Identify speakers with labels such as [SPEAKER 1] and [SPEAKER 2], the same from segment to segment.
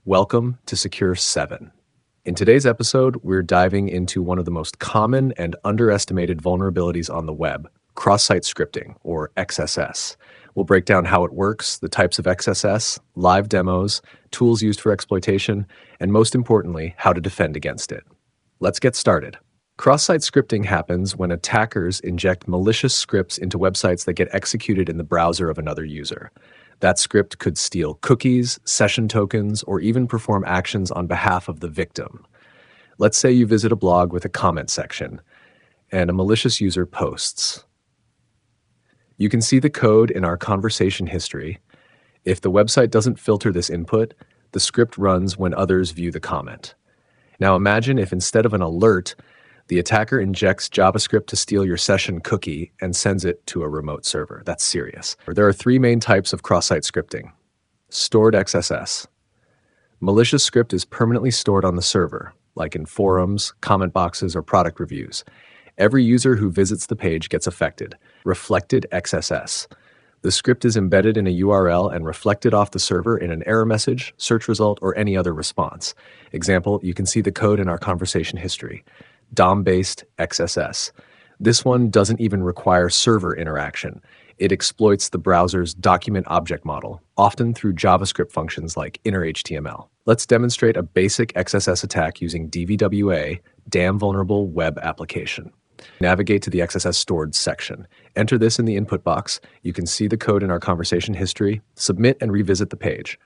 [SPEAKER 1] Welcome to Secure 7. In today's episode, we're diving into one of the most common and underestimated vulnerabilities on the web, cross-site scripting, or XSS. We'll break down how it works, the types of XSS, live demos, tools used for exploitation, and most importantly, how to defend against it. Let's get started. Cross-site scripting happens when attackers inject malicious scripts into websites that get executed in the browser of another user. That script could steal cookies, session tokens, or even perform actions on behalf of the victim. Let's say you visit a blog with a comment section, and a malicious user posts. You can see the code in our conversation history. If the website doesn't filter this input, the script runs when others view the comment. Now imagine if instead of an alert, the attacker injects JavaScript to steal your session cookie and sends it to a remote server. That's serious. There are three main types of cross-site scripting. Stored XSS. Malicious script is permanently stored on the server, like in forums, comment boxes, or product reviews. Every user who visits the page gets affected. Reflected XSS. The script is embedded in a URL and reflected off the server in an error message, search result, or any other response. Example, you can see the code in our conversation history. DOM-based XSS. This one doesn't even require server interaction. It exploits the browser's document object model, often through JavaScript functions like inner HTML. Let's demonstrate a basic XSS attack using DVWA, Damn Vulnerable Web Application. Navigate to the XSS stored section. Enter this in the input box. You can see the code in our conversation history. Submit and revisit the page.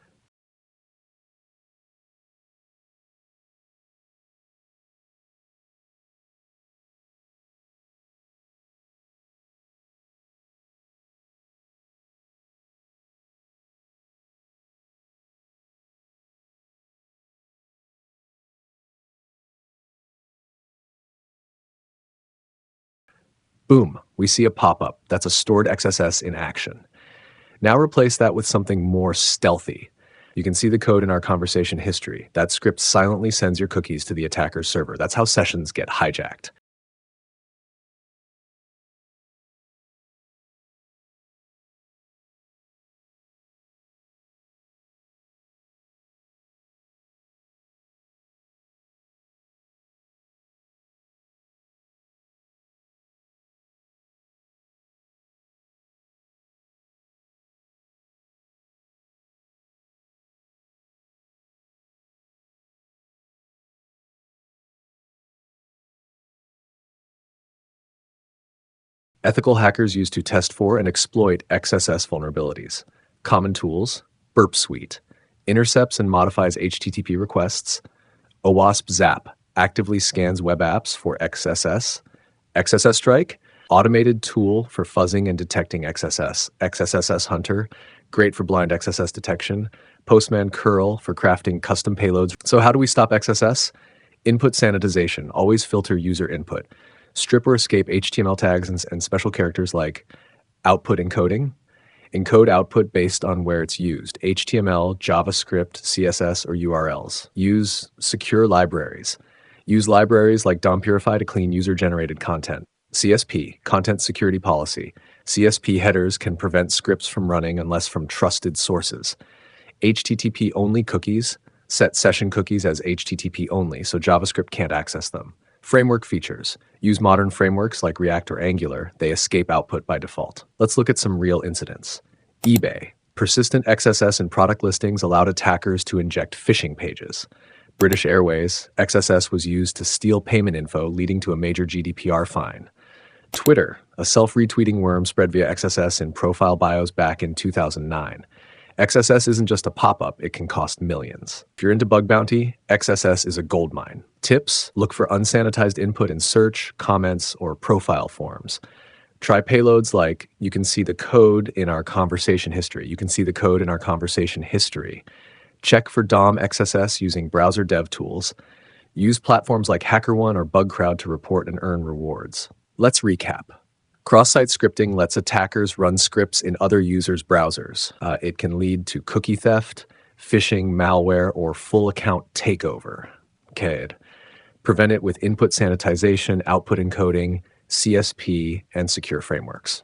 [SPEAKER 1] Boom, we see a pop-up. That's a stored XSS in action. Now replace that with something more stealthy. You can see the code in our conversation history. That script silently sends your cookies to the attacker's server. That's how sessions get hijacked. Ethical hackers use to test for and exploit XSS vulnerabilities. Common tools: Burp suite, intercepts and modifies HTTP requests. OWASP Zap actively scans web apps for XSS. XSStrike, automated tool for fuzzing and detecting XSS. XSS Hunter, great for blind XSS detection. Postman curl for crafting custom payloads. So how do we stop XSS? Input sanitization, always filter user input. Strip or escape HTML tags and special characters like output encoding. Encode output based on where it's used: HTML, JavaScript, CSS, or URLs. Use secure libraries. Use libraries like DOM Purify to clean user-generated content. CSP, Content Security Policy. CSP headers can prevent scripts from running unless from trusted sources. HTTP-only cookies. Set session cookies as HTTP only so JavaScript can't access them. Framework features. Use modern frameworks like React or Angular. They escape output by default. Let's look at some real incidents. eBay. Persistent XSS in product listings allowed attackers to inject phishing pages. British Airways. XSS was used to steal payment info, leading to a major GDPR fine. Twitter. A self-retweeting worm spread via XSS in profile bios back in 2009. XSS isn't just a pop-up, it can cost millions. If you're into bug bounty, XSS is a goldmine. Tips: look for unsanitized input in search, comments, or profile forms. Try payloads like, you can see the code in our conversation history. Check for DOM XSS using browser dev tools. Use platforms like HackerOne or BugCrowd to report and earn rewards. Let's recap. Cross-site scripting lets attackers run scripts in other users' browsers. It can lead to cookie theft, phishing, malware, or full account takeover. CAD. Prevent it with input sanitization, output encoding, CSP, and secure frameworks.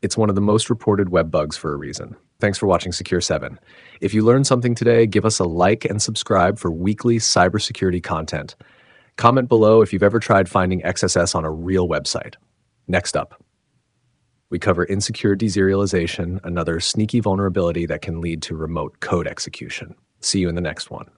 [SPEAKER 1] It's one of the most reported web bugs for a reason. Thanks for watching Secure 7. If you learned something today, give us a like and subscribe for weekly cybersecurity content. Comment below if you've ever tried finding XSS on a real website. Next up, we cover insecure deserialization, another sneaky vulnerability that can lead to remote code execution. See you in the next one.